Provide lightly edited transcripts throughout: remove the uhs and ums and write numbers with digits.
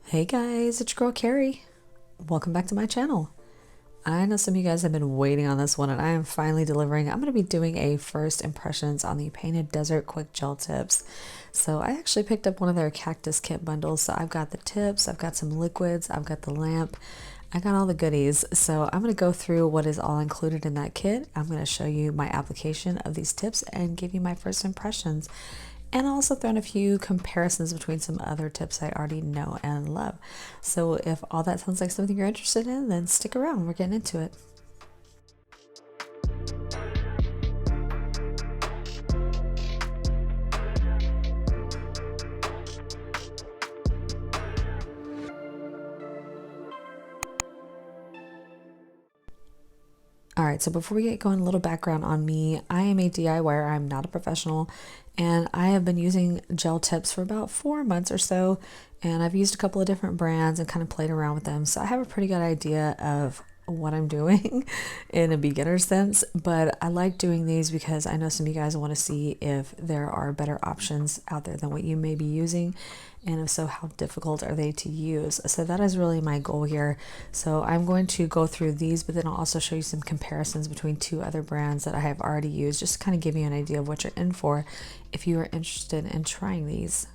Hey guys, it's your girl Carrie. Welcome back to my channel. I know some of you guys have been waiting on this one and I am finally delivering. I'm going to be doing a first impressions on the Painted Desert Quick Gel Tips. So I actually picked up one of their Cactus Kit bundles. So I've got the tips, I've got some liquids, I've got the lamp, I got all the goodies. So I'm going to go through what is all included in that kit. I'm going to show you my application of these tips and give you my first impressions. And I'll also throw in a few comparisons between some other tips I already know and love. So if all that sounds like something you're interested in, then stick around. We're getting into it. All right, so before we get going, a little background on me. I am a DIYer, I'm not a professional, and I have been using gel tips for about 4 months or so, and I've used a couple of different brands and kind of played around with them. So I have a pretty good idea of what I'm doing in a beginner sense, but I like doing these because I know some of you guys want to see if there are better options out there than what you may be using, and if so, how difficult are they to use. So that is really my goal here. So I'm going to go through these, but then I'll also show you some comparisons between two other brands that I have already used, just to kind of give you an idea of what you're in for if you are interested in trying these.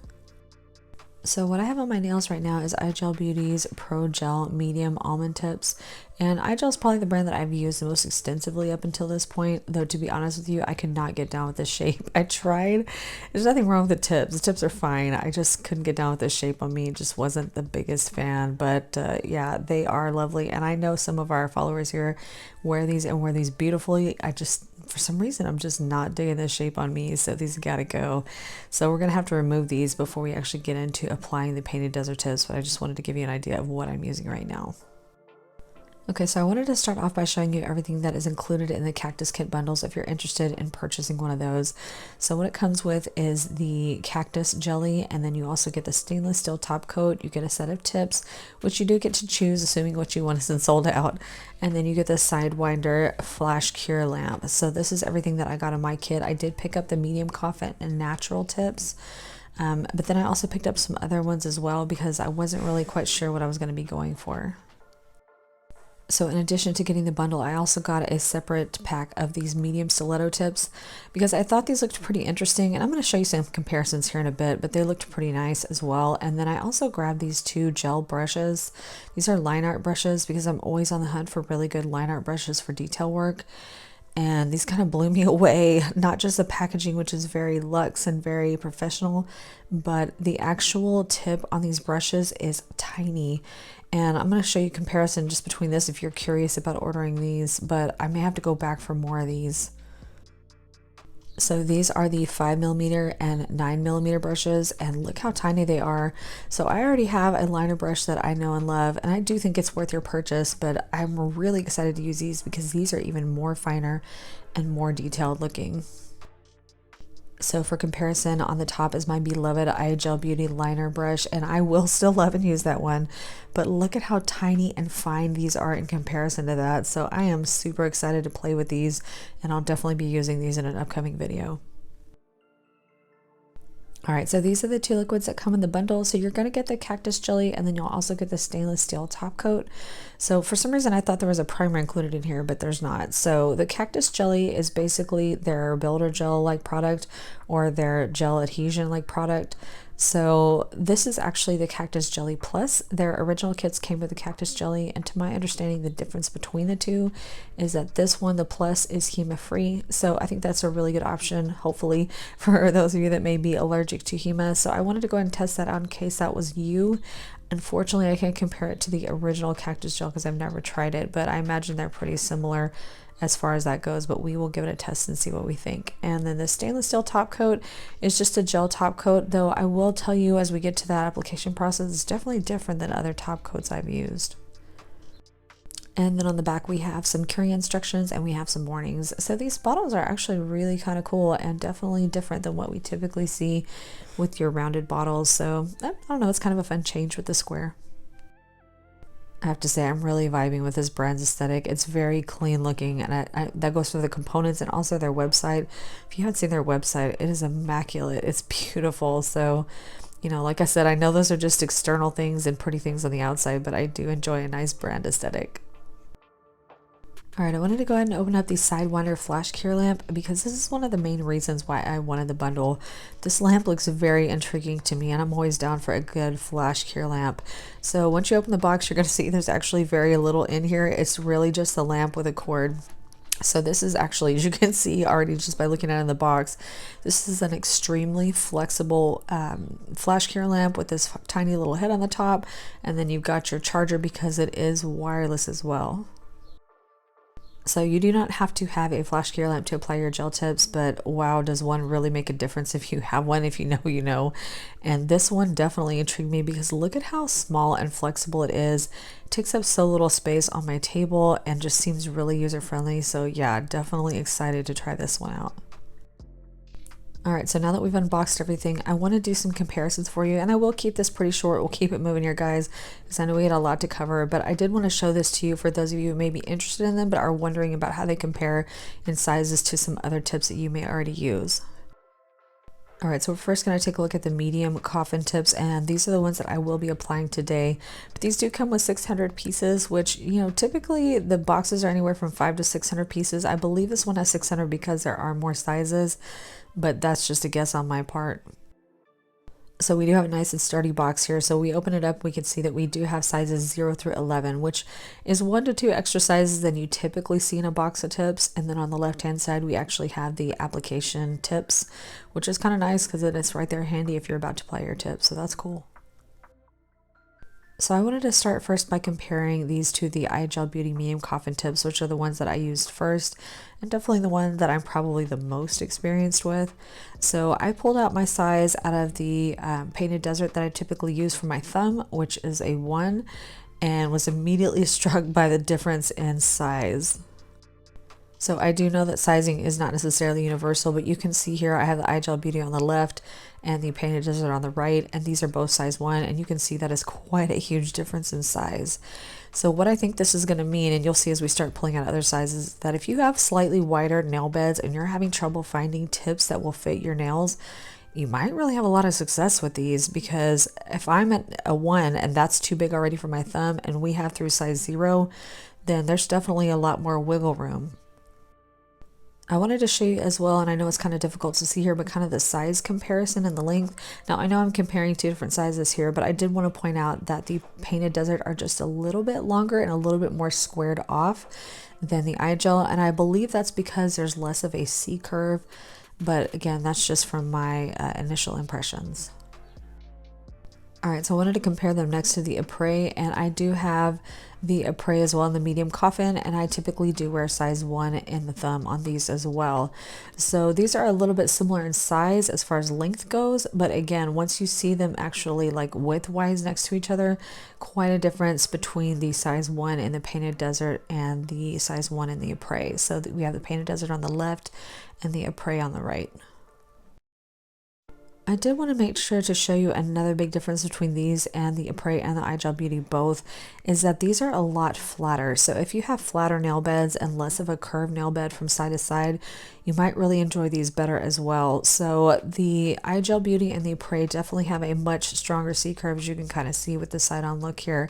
So what I have on my nails right now is IGel Beauty's Pro Gel Medium Almond Tips. And IGel is probably the brand that I've used the most extensively up until this point, though to be honest with you, I could not get down with the shape. I tried. There's nothing wrong with the tips. The tips are fine. I just couldn't get down with the shape on me. Just wasn't the biggest fan, but yeah, they are lovely. And I know some of our followers here wear these and wear these beautifully. For some reason, I'm just not digging this shape on me, so these gotta go. So we're gonna have to remove these before we actually get into applying the Painted Desert tips, but I just wanted to give you an idea of what I'm using right now. Okay, so I wanted to start off by showing you everything that is included in the Cactus Kit bundles if you're interested in purchasing one of those. So what it comes with is the cactus jelly, and then you also get the stainless steel top coat. You get a set of tips, which you do get to choose assuming what you want isn't sold out. And then you get the Sidewinder flash cure lamp. So this is everything that I got in my kit. I did pick up the Medium Coffin and natural tips. But then I also picked up some other ones as well because I wasn't really quite sure what I was going to be going for. So in addition to getting the bundle, I also got a separate pack of these medium stiletto tips because I thought these looked pretty interesting, and I'm going to show you some comparisons here in a bit, but they looked pretty nice as well. And then I also grabbed these two gel brushes. These are line art brushes because I'm always on the hunt for really good line art brushes for detail work. And these kind of blew me away, not just the packaging, which is very luxe and very professional, but the actual tip on these brushes is tiny. And I'm going to show you a comparison just between this if you're curious about ordering these, but I may have to go back for more of these. So these are the 5mm and 9mm brushes, and look how tiny they are. So I already have a liner brush that I know and love, and I do think it's worth your purchase, but I'm really excited to use these because these are even more finer and more detailed looking. So for comparison, on the top is my beloved IGel Beauty liner brush, and I will still love and use that one, but look at how tiny and fine these are in comparison to that. So I am super excited to play with these, and I'll definitely be using these in an upcoming video. All right, so these are the two liquids that come in the bundle. So you're going to get the cactus jelly, and then you'll also get the stainless steel top coat. So for some reason I thought there was a primer included in here, but there's not. So the cactus jelly is basically their builder gel like product or their gel adhesion like product. So this is actually the Cactus Jelly Plus. Their original kits came with the Cactus Jelly, and to my understanding, the difference between the two is that this one, the Plus, is HEMA-free. So I think that's a really good option, hopefully, for those of you that may be allergic to HEMA. So I wanted to go ahead and test that out in case that was you. Unfortunately, I can't compare it to the original Cactus Gel because I've never tried it, but I imagine they're pretty similar as far as that goes, but we will give it a test and see what we think. And then the stainless steel top coat is just a gel top coat, though I will tell you as we get to that application process, it's definitely different than other top coats I've used. And then on the back we have some curing instructions and we have some warnings. So these bottles are actually really kind of cool and definitely different than what we typically see with your rounded bottles. So I don't know, it's kind of a fun change with the square. I have to say I'm really vibing with this brand's aesthetic. It's very clean looking, and that goes for the components and also their website. If you haven't seen their website, it is immaculate. It's beautiful. So You know, like I said, I know those are just external things and pretty things on the outside, but I do enjoy a nice brand aesthetic. All right, I wanted to go ahead and open up the Sidewinder flash cure lamp because this is one of the main reasons why I wanted the bundle. This lamp looks very intriguing to me, and I'm always down for a good flash cure lamp. So once you open the box, you're going to see there's actually very little in here. It's really just the lamp with a cord. So this is actually, as you can see already just by looking at it in the box, this is an extremely flexible flash cure lamp with this tiny little head on the top, and then you've got your charger because it is wireless as well. So you do not have to have a flash cure lamp to apply your gel tips, but wow, does one really make a difference if you have one, if you know, you know. And this one definitely intrigued me because look at how small and flexible it is. It takes up so little space on my table and just seems really user-friendly. So yeah, definitely excited to try this one out. All right, so now that we've unboxed everything, I want to do some comparisons for you, and I will keep this pretty short. We'll keep it moving here, guys, because I know we had a lot to cover, but I did want to show this to you for those of you who may be interested in them but are wondering about how they compare in sizes to some other tips that you may already use. All right, so we're first going to take a look at the medium coffin tips, and these are the ones that I will be applying today. But these do come with 600 pieces, which, you know, typically the boxes are anywhere from 500 to 600 pieces. I believe this one has 600 because there are more sizes, but that's just a guess on my part. So we do have a nice and sturdy box here. So we open it up, we can see that we do have sizes 0 through 11, which is 1 to 2 extra sizes than you typically see in a box of tips. And then on the left hand side, we actually have the application tips, which is kind of nice because it is right there handy if you're about to apply your tips. So that's cool. So I wanted to start first by comparing these to the IGel Beauty Medium Coffin tips, which are the ones that I used first, and definitely the one that I'm probably the most experienced with. So I pulled out my size out of the Painted Desert that I typically use for my thumb, which is a 1, and was immediately struck by the difference in size. So I do know that sizing is not necessarily universal, but you can see here I have the IGel Beauty on the left and the Painted Desert on the right, and these are both size 1, and you can see that is quite a huge difference in size. So what I think this is going to mean, and you'll see as we start pulling out other sizes, that if you have slightly wider nail beds and you're having trouble finding tips that will fit your nails, you might really have a lot of success with these, because if I'm at a 1 and that's too big already for my thumb and we have through size 0, then there's definitely a lot more wiggle room. I wanted to show you as well, and I know it's kind of difficult to see here, but kind of the size comparison and the length. Now I know I'm comparing 2 different sizes here, but I did want to point out that the Painted Desert are just a little bit longer and a little bit more squared off than the IGel, and I believe that's because there's less of a C curve, but again, that's just from my initial impressions. All right, so I wanted to compare them next to the Apres, and I do have the Apres as well in the medium coffin, and I typically do wear size 1 in the thumb on these as well. So these are a little bit similar in size as far as length goes, but again, once you see them actually like width-wise next to each other, quite a difference between the size 1 in the Painted Desert and the size 1 in the Apres. So we have the Painted Desert on the left and the Apres on the right. I did want to make sure to show you another big difference between these and the Apres and the IGel Beauty both, is that these are a lot flatter. So if you have flatter nail beds and less of a curved nail bed from side to side, you might really enjoy these better as well. So the IGel Beauty and the Apres definitely have a much stronger C curve, as you can kind of see with the side on look here,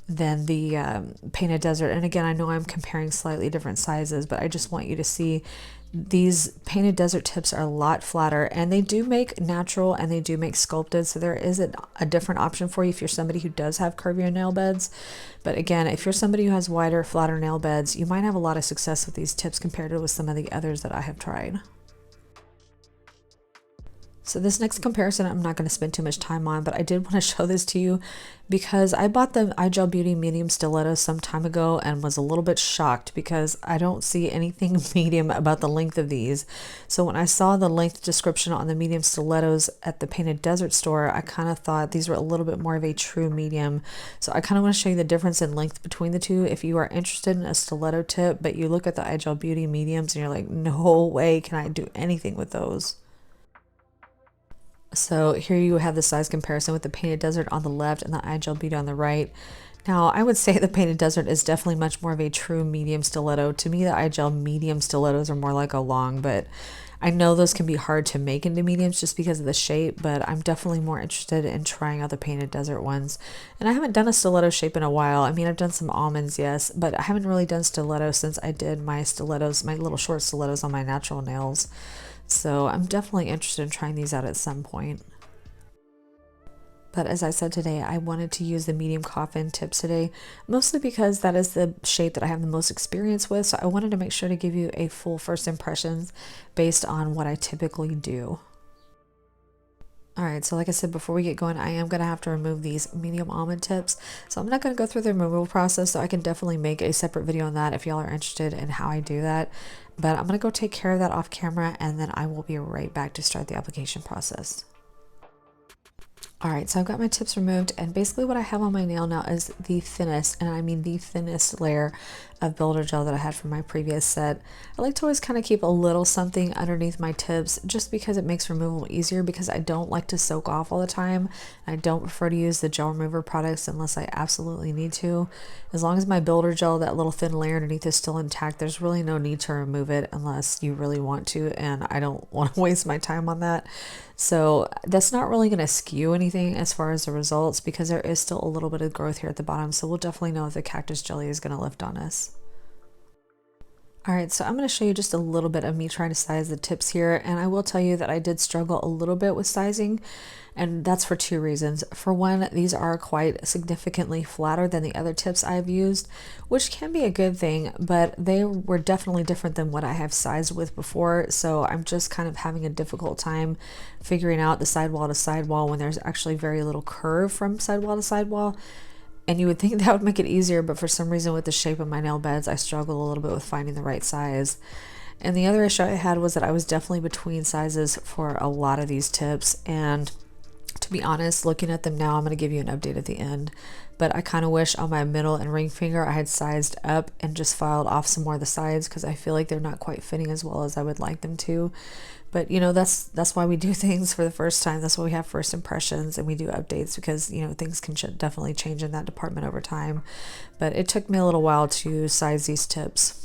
than the Painted Desert. And again, I know I'm comparing slightly different sizes, but I just want you to see these Painted Desert tips are a lot flatter, and they do make natural and they do make sculpted, so there is a different option for you if you're somebody who does have curvier nail beds. But again, if you're somebody who has wider, flatter nail beds, you might have a lot of success with these tips compared to with some of the others that I have tried. So this next comparison I'm not going to spend too much time on, but I did want to show this to you because I bought the IGel Beauty Medium Stiletto some time ago and was a little bit shocked because I don't see anything medium about the length of these. So when I saw the length description on the medium stilettos at the Painted Desert store, I kind of thought these were a little bit more of a true medium. So I kind of want to show you the difference in length between the two. If you are interested in a stiletto tip, but you look at the IGel Beauty mediums and you're like, no way can I do anything with those. So here you have the size comparison with the Painted Desert on the left and the IGel Beauty on the right. Now, I would say the Painted Desert is definitely much more of a true medium stiletto. To me, the IGel medium stilettos are more like a long, but I know those can be hard to make into mediums just because of the shape, but I'm definitely more interested in trying out the painted desert ones. And I haven't done a stiletto shape in a while. I mean, I've done some almonds, yes, but I haven't really done stiletto since I did my stilettos, my little short stilettos on my natural nails. So I'm definitely interested in trying these out at some point. But as I said today, I wanted to use the medium coffin tips today, mostly because that is the shape that I have the most experience with. So I wanted to make sure to give you a full first impressions based on what I typically do. All right, so like I said, before we get going, I am going to have to remove these medium almond tips. So I'm not going to go through the removal process, so I can definitely make a separate video on that if y'all are interested in how I do that. But I'm going to go take care of that off camera, and then I will be right back to start the application process. All right, so I've got my tips removed, and basically what I have on my nail now is the thinnest, and I mean the thinnest layer of builder gel that I had from my previous set. I like to always kind of keep a little something underneath my tips just because it makes removal easier, because I don't like to soak off all the time. I don't prefer to use the gel remover products unless I absolutely need to. As long as my builder gel, that little thin layer underneath, is still intact, there's really no need to remove it unless you really want to, and I don't want to waste my time on that. So that's not really going to skew anything as far as the results, because there is still a little bit of growth here at the bottom, so we'll definitely know if the cactus jelly is going to lift on us. All right, so I'm going to show you just a little bit of me trying to size the tips here, and I will tell you that I did struggle a little bit with sizing, and that's for two reasons. For one, these are quite significantly flatter than the other tips I've used, which can be a good thing, but they were definitely different than what I have sized with before, so I'm just kind of having a difficult time figuring out the sidewall to sidewall when there's actually very little curve from sidewall to sidewall. And you would think that would make it easier, but for some reason with the shape of my nail beds, I struggle a little bit with finding the right size. And the other issue I had was that I was definitely between sizes for a lot of these tips. And to be honest, looking at them now, I'm going to give you an update at the end. But I kind of wish on my middle and ring finger I had sized up and just filed off some more of the sides, because I feel like they're not quite fitting as well as I would like them to. But you know, that's why we do things for the first time. That's why we have first impressions and we do updates, because you know, things can definitely change in that department over time. But it took me a little while to size these tips.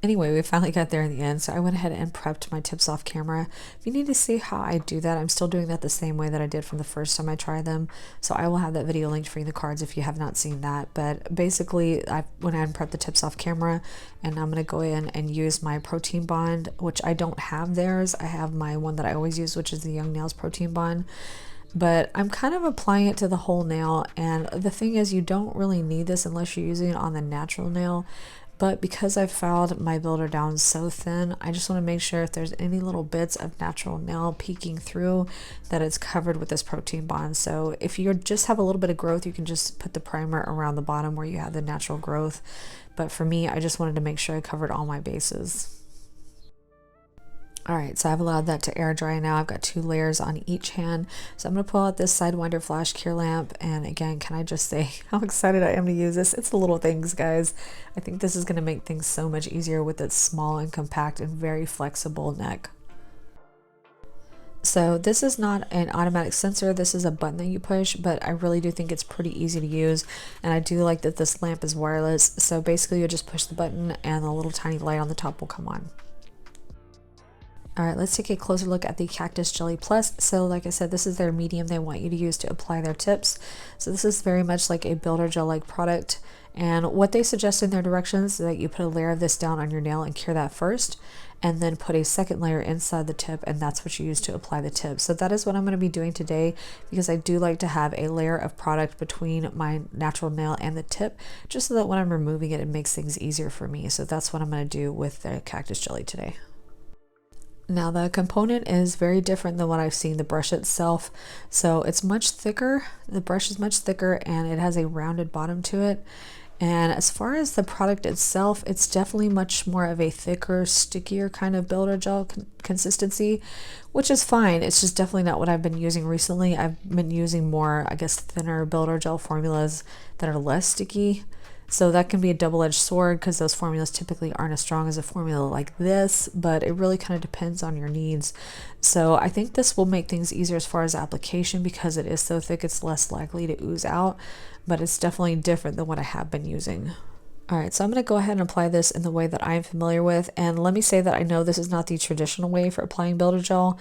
Anyway, we finally got there in the end, so I went ahead and prepped my tips off camera. If you need to see how I do that, I'm still doing that the same way that I did from the first time I tried them, so I will have that video linked for you in the cards if you have not seen that. But basically, I went ahead and prepped the tips off camera, and I'm going to go in and use my protein bond, which I don't have theirs. I have my one that I always use, which is the Young Nails protein bond. But I'm kind of applying it to the whole nail, and the thing is, you don't really need this unless you're using it on the natural nail. But because I've filed my builder down so thin, I just want to make sure if there's any little bits of natural nail peeking through, that it's covered with this protein bond. So if you just have a little bit of growth, you can just put the primer around the bottom where you have the natural growth. But for me, I just wanted to make sure I covered all my bases. All right, so I've allowed that to air dry now. I've got 2 layers on each hand. So I'm going to pull out this Sidewinder flash cure lamp. And again, can I just say how excited I am to use this? It's the little things, guys. I think this is going to make things so much easier with its small and compact and very flexible neck. So this is not an automatic sensor, this is a button that you push, but I really do think it's pretty easy to use, and I do like that this lamp is wireless. So basically you just push the button and the little tiny light on the top will come on. All right, let's take a closer look at the Cactus Jelly Plus. So like I said, this is their medium they want you to use to apply their tips. So this is very much like a builder gel-like product. And what they suggest in their directions is that you put a layer of this down on your nail and cure that first, and then put a second layer inside the tip, and that's what you use to apply the tip. So that is what I'm going to be doing today, because I do like to have a layer of product between my natural nail and the tip, just so that when I'm removing it, it makes things easier for me. So that's what I'm going to do with the Cactus Jelly today. Now the component is very different than what I've seen the brush itself. So it's much thicker, the brush is much thicker, and it has a rounded bottom to it. And as far as the product itself, it's definitely much more of a thicker, stickier kind of builder gel consistency, which is fine. It's just definitely not what I've been using recently. I've been using more, I guess, thinner builder gel formulas that are less sticky. So that can be a double-edged sword, because those formulas typically aren't as strong as a formula like this, but it really kind of depends on your needs. So I think this will make things easier as far as application, because it is so thick it's less likely to ooze out, but it's definitely different than what I have been using. All right, so I'm going to go ahead and apply this in the way that I'm familiar with. And let me say that I know this is not the traditional way for applying builder gel,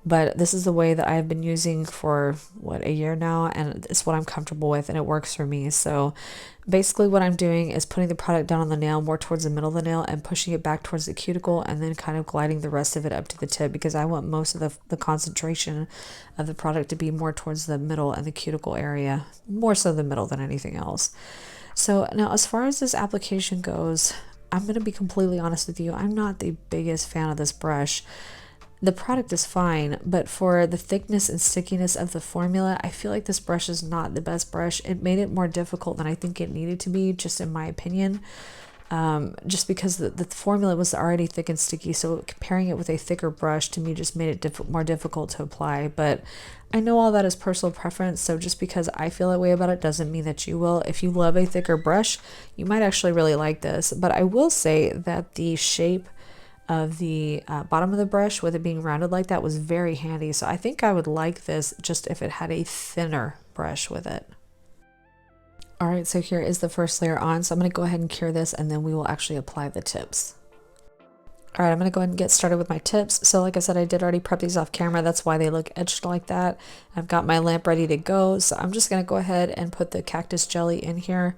but this is the way that I've been using for what, a year now, and it's what I'm comfortable with and it works for me. So basically what I'm doing is putting the product down on the nail more towards the middle of the nail and pushing it back towards the cuticle, and then kind of gliding the rest of it up to the tip, because I want most of the concentration of the product to be more towards the middle and the cuticle area, more so the middle than anything else. So now as far as this application goes, I'm going to be completely honest with you. I'm not the biggest fan of this brush. The product is fine, but for the thickness and stickiness of the formula, I feel like this brush is not the best brush. It made it more difficult than I think it needed to be, just in my opinion. Just because the formula was already thick and sticky, so comparing it with a thicker brush to me just made it more difficult to apply. But I know all that is personal preference, so just because I feel that way about it doesn't mean that you will. If you love a thicker brush, you might actually really like this. But I will say that the shape of the bottom of the brush, with it being rounded like that, was very handy. So I think I would like this just if it had a thinner brush with it. All right, so here is the first layer on. So I'm going to go ahead and cure this, and then we will actually apply the tips. All right, I'm going to go ahead and get started with my tips. So like I said, I did already prep these off camera. That's why they look etched like that. I've got my lamp ready to go. So I'm just going to go ahead and put the cactus jelly in here.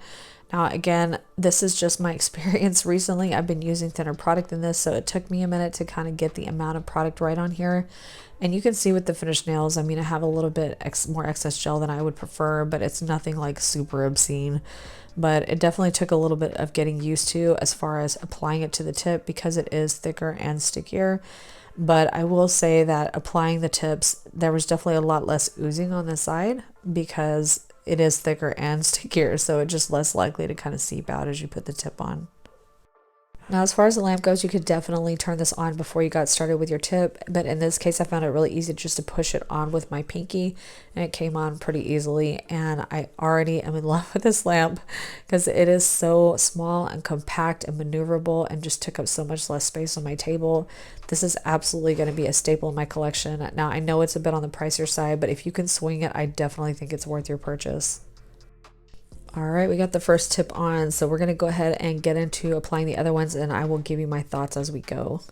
Now, again, this is just my experience recently. I've been using thinner product than this, so it took me a minute to kind of get the amount of product right on here. And you can see with the finished nails, I mean, I have a little bit more excess gel than I would prefer, but it's nothing like super obscene. But it definitely took a little bit of getting used to as far as applying it to the tip, because it is thicker and stickier. But I will say that applying the tips, there was definitely a lot less oozing on the side, because it is thicker and stickier, so it's just less likely to kind of seep out as you put the tip on. Now, as far as the lamp goes, you could definitely turn this on before you got started with your tip, but in this case, I found it really easy just to push it on with my pinky, and it came on pretty easily. And I already am in love with this lamp because it is so small and compact and maneuverable, and just took up so much less space on my table. This is absolutely going to be a staple in my collection. Now, I know it's a bit on the pricier side, but if you can swing it, I definitely think it's worth your purchase. All right, we got the first tip on, so we're going to go ahead and get into applying the other ones, and I will give you my thoughts as we go.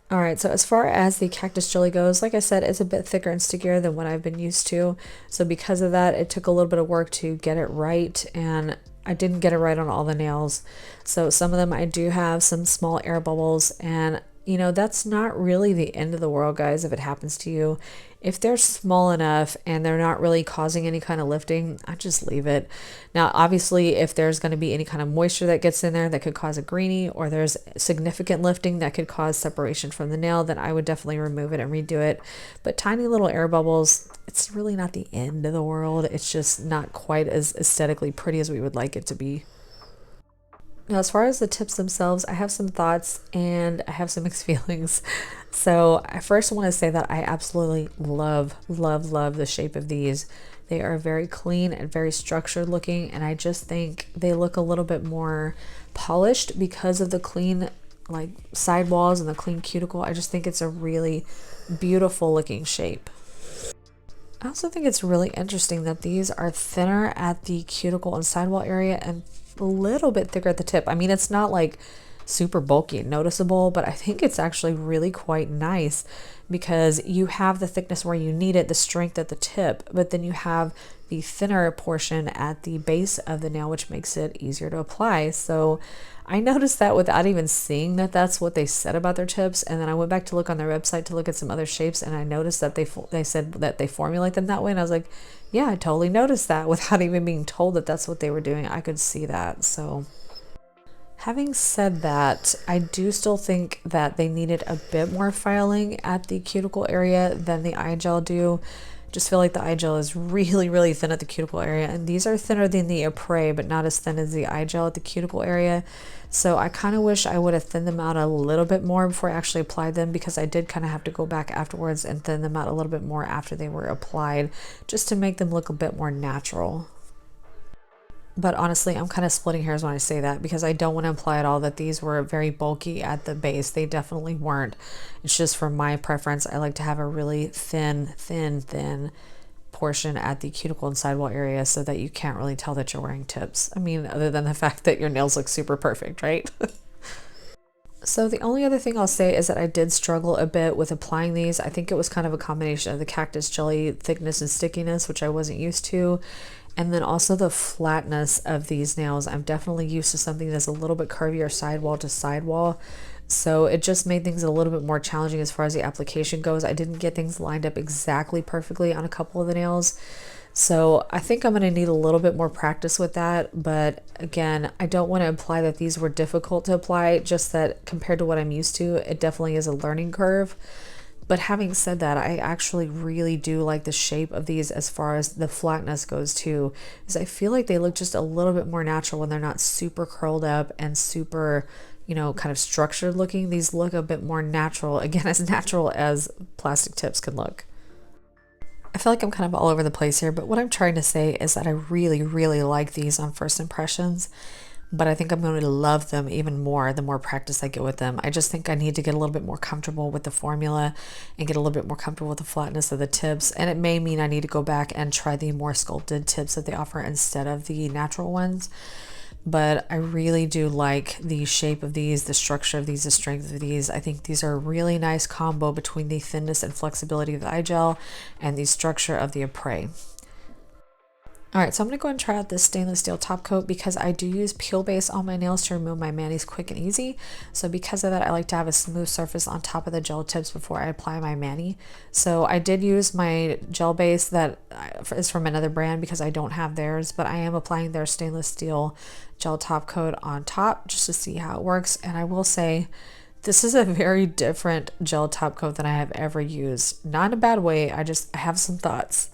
All right, so as far as the cactus jelly goes, like I said, it's a bit thicker and stickier than what I've been used to. So because of that, it took a little bit of work to get it right, and I didn't get it right on all the nails. So some of them I do have some small air bubbles, and you know, that's not really the end of the world, guys, if it happens to you. If they're small enough and they're not really causing any kind of lifting, I just leave it. Now, obviously, if there's going to be any kind of moisture that gets in there that could cause a greenie, or there's significant lifting that could cause separation from the nail, then I would definitely remove it and redo it. But tiny little air bubbles, it's really not the end of the world. It's just not quite as aesthetically pretty as we would like it to be. Now, as far as the tips themselves, I have some thoughts and I have some mixed feelings. So I first want to say that I absolutely love the shape of these. They are very clean and very structured looking, and I just think they look a little bit more polished because of the clean like sidewalls and the clean cuticle. I just think it's a really beautiful looking shape. I also think it's really interesting that these are thinner at the cuticle and sidewall area and a little bit thicker at the tip. I mean, it's not like super bulky and noticeable, but I think it's actually really quite nice because you have the thickness where you need it, the strength at the tip, but then you have the thinner portion at the base of the nail, which makes it easier to apply. So I noticed that without even seeing that that's what they said about their tips, and then I went back to look on their website to look at some other shapes, and I noticed that they said that they formulate them that way, and I was like, yeah, I totally noticed that without even being told that that's what they were doing. I could see that. So having said that, I do still think that they needed a bit more filing at the cuticle area than the IGel do. Just feel like the IGel is really thin at the cuticle area, and these are thinner than the Apres, but not as thin as the IGel at the cuticle area. So I kind of wish I would have thinned them out a little bit more before I actually applied them, because I did kind of have to go back afterwards and thin them out a little bit more after they were applied, just to make them look a bit more natural. But honestly, I'm kind of splitting hairs when I say that, because I don't want to imply at all that these were very bulky at the base. They definitely weren't. It's just for my preference. I like to have a really thin portion at the cuticle and sidewall area so that you can't really tell that you're wearing tips. I mean, other than the fact that your nails look super perfect, right? So the only other thing I'll say is that I did struggle a bit with applying these. I think it was kind of a combination of the cactus jelly thickness and stickiness, which I wasn't used to, and then also the flatness of these nails. I'm definitely used to something that's a little bit curvier sidewall to sidewall. So it just made things a little bit more challenging as far as the application goes. I didn't get things lined up exactly perfectly on a couple of the nails. So I think I'm going to need a little bit more practice with that. But again, I don't want to imply that these were difficult to apply, just that compared to what I'm used to, it definitely is a learning curve. But having said that, I actually really do like the shape of these as far as the flatness goes too, because I feel like they look just a little bit more natural when they're not super curled up and super, you know, kind of structured looking. These look a bit more natural, again, as natural as plastic tips can look. I feel like I'm kind of all over the place here, but what I'm trying to say is that I really, really like these on first impressions, but I think I'm going to love them even more the more practice I get with them. I just think I need to get a little bit more comfortable with the formula and get a little bit more comfortable with the flatness of the tips, and it may mean I need to go back and try the more sculpted tips that they offer instead of the natural ones. But I really do like the shape of these, the structure of these, the strength of these. I think these are a really nice combo between the thinness and flexibility of the IGel and the structure of the Apres. All right, so I'm gonna go and try out this stainless steel top coat because I do use peel base on my nails to remove my manis quick and easy. So because of that, I like to have a smooth surface on top of the gel tips before I apply my mani. So I did use my gel base that is from another brand because I don't have theirs, but I am applying their stainless steel gel top coat on top just to see how it works. And I will say, this is a very different gel top coat than I have ever used. Not in a bad way, I have some thoughts.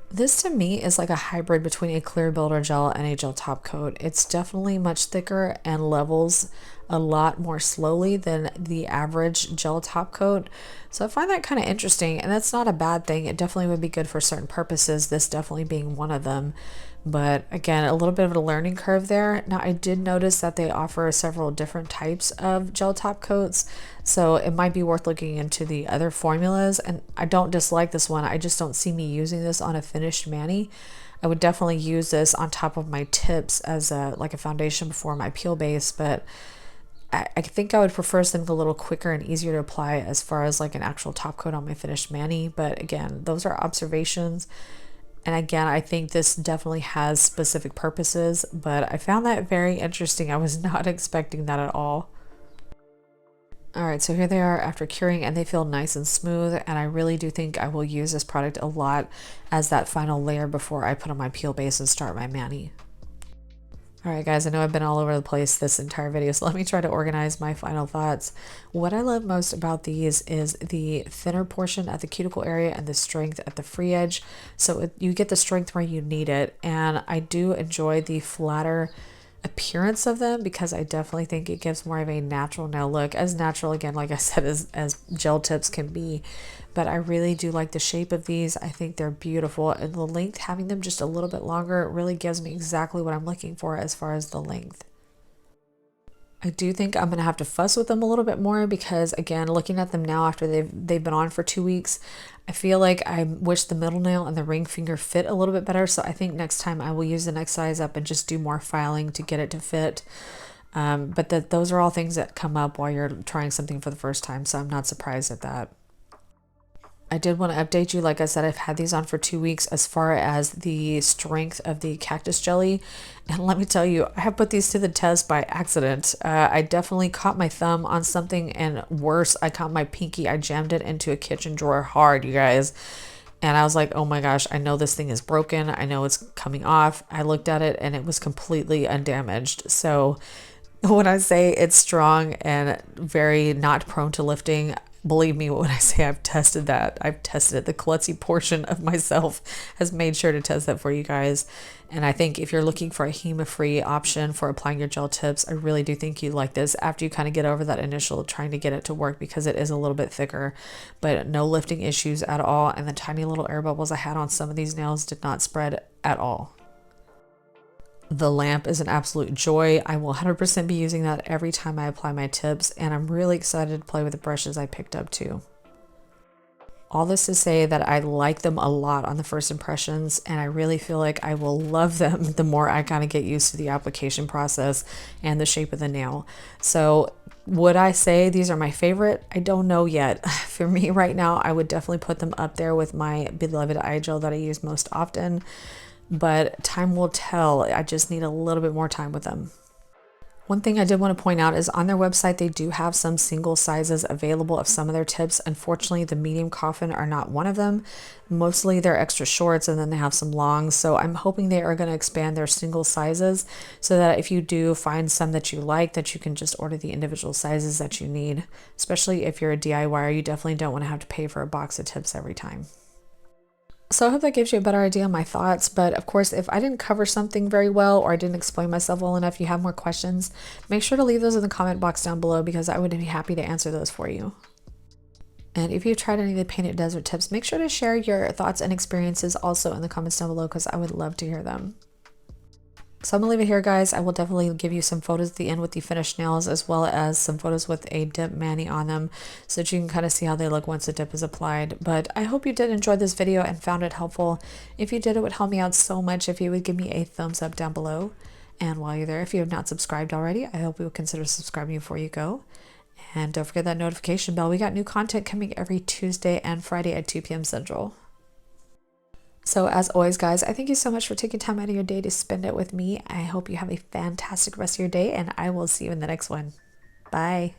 This to me is like a hybrid between a clear builder gel and a gel top coat. It's definitely much thicker and levels a lot more slowly than the average gel top coat. So I find that kind of interesting, and that's not a bad thing. It definitely would be good for certain purposes, this definitely being one of them. But again, a little bit of a learning curve there. Now I did notice that they offer several different types of gel top coats, so it might be worth looking into the other formulas. And I don't dislike this one, I just don't see me using this on a finished mani. I would definitely use this on top of my tips as like a foundation before my peel base, but I think I would prefer something a little quicker and easier to apply as far as like an actual top coat on my finished mani. But again, those are observations. And again, I think this definitely has specific purposes, but I found that very interesting. I was not expecting that at all. All right, so here they are after curing, and they feel nice and smooth, and I really do think I will use this product a lot as that final layer before I put on my peel base and start my mani. All right, guys, I know I've been all over the place this entire video, so let me try to organize my final thoughts. What I love most about these is the thinner portion at the cuticle area and the strength at the free edge. So you get the strength where you need it, and I do enjoy the flatter appearance of them because I definitely think it gives more of a natural nail look, as natural, again, like I said, as gel tips can be. But I really do like the shape of these. I think they're beautiful, and the length, having them just a little bit longer, really gives me exactly what I'm looking for as far as the length. I do think I'm gonna have to fuss with them a little bit more because, again, looking at them now after they've been on for 2 weeks, I feel like I wish the middle nail and the ring finger fit a little bit better. So I think next time I will use the next size up and just do more filing to get it to fit. But those are all things that come up while you're trying something for the first time, so I'm not surprised at that. I did want to update you. Like I said, I've had these on for 2 weeks as far as the strength of the cactus jelly. And let me tell you, I have put these to the test by accident. I definitely caught my thumb on something, and worse, I caught my pinky. I jammed it into a kitchen drawer hard, you guys. And I was like, oh my gosh, I know this thing is broken. I know it's coming off. I looked at it and it was completely undamaged. So when I say it's strong and very not prone to lifting, believe me when I say I've tested that. I've tested it. The klutzy portion of myself has made sure to test that for you guys. And I think if you're looking for a HEMA-free option for applying your gel tips, I really do think you'd like this after you kind of get over that initial trying to get it to work, because it is a little bit thicker, but no lifting issues at all. And the tiny little air bubbles I had on some of these nails did not spread at all. The lamp is an absolute joy. I will 100% be using that every time I apply my tips, and I'm really excited to play with the brushes I picked up too. All this to say that I like them a lot on the first impressions, and I really feel like I will love them the more I kind of get used to the application process and the shape of the nail. So would I say these are my favorite? I don't know yet. For me right now, I would definitely put them up there with my beloved IGel that I use most often, but time will tell. I just need a little bit more time with them. One thing I did want to point out is on their website, they do have some single sizes available of some of their tips. Unfortunately, the medium coffin are not one of them. Mostly they're extra shorts and then they have some longs. So I'm hoping they are going to expand their single sizes so that if you do find some that you like, that you can just order the individual sizes that you need. Especially if you're a DIYer, you definitely don't want to have to pay for a box of tips every time. So I hope that gives you a better idea of my thoughts, but of course, if I didn't cover something very well or I didn't explain myself well enough, you have more questions, make sure to leave those in the comment box down below because I would be happy to answer those for you. And if you've tried any of the painted desert tips, make sure to share your thoughts and experiences also in the comments down below because I would love to hear them. So I'm gonna leave it here, guys. I will definitely give you some photos at the end with the finished nails as well as some photos with a dip mani on them so that you can kind of see how they look once the dip is applied. But I hope you did enjoy this video and found it helpful. If you did, it would help me out so much if you would give me a thumbs up down below. And while you're there, if you have not subscribed already, I hope you will consider subscribing before you go. And don't forget that notification bell. We got new content coming every Tuesday and Friday at 2 p.m. Central. So as always, guys, I thank you so much for taking time out of your day to spend it with me. I hope you have a fantastic rest of your day, and I will see you in the next one. Bye.